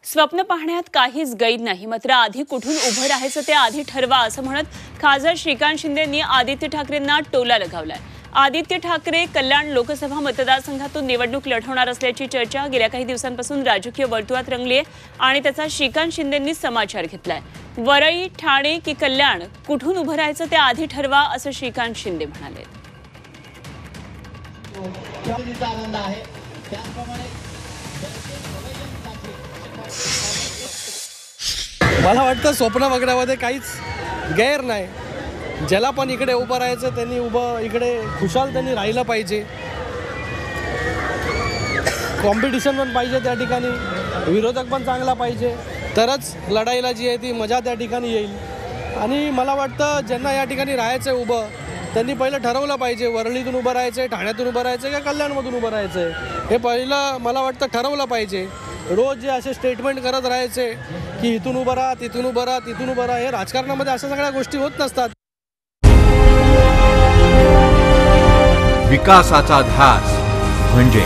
स्वप्न पाहण्यात काहीच गैर नाही, मात्र आधी कुठून उभं राहायचं ते आधी ठरवा असं म्हणत खासदार श्रीकांत शिंदेंनी आदित्य ठाकरेंना टोला लगावलाय। आदित्य ठाकरे कल्याण लोकसभा मतदारसंघातून निवडणूक लढवणार असल्याची चर्चा गेल्या काही दिवसांपासून राजकीय वर्तुळात रंगली आहे आणि त्याचा श्रीकांत शिंदेंनी समाचार घेतलाय। वरळी, ठाणे की कल्याण, कुठून उभं राहायचं ते आधी ठरवा असं श्रीकांत शिंदे म्हणाले। मला वाटतं स्वप्न बघण्यामध्ये काहीच गैर नाही। ज्याला पण इकडे उभं राहायचं त्यांनी उभं इकडे खुशाल त्यांनी राहिलं पाहिजे। कॉम्पिटिशन पण पाहिजे त्या ठिकाणी, विरोधक पण चांगला पाहिजे, तरच लढाईला जी आहे ती मजा त्या ठिकाणी येईल। आणि मला वाटतं ज्यांना या ठिकाणी राहायचं आहे उभं त्यांनी पहिलं ठरवलं पाहिजे, वरळीतून उभं राहायचं आहे, ठाण्यातून उभं राहायचं आहे का कल्याणमधून उभं राहायचं आहे, हे पहिलं मला वाटतं ठरवलं पाहिजे। रोज जे असे स्टेटमेंट करत राहायचे की इथून उभं राहा, तिथून उभं राहा, तिथून उभं राहा, हे राजकारणामध्ये अशा सगळ्या गोष्टी होत नसतात। विकासाचा ध्यास म्हणजे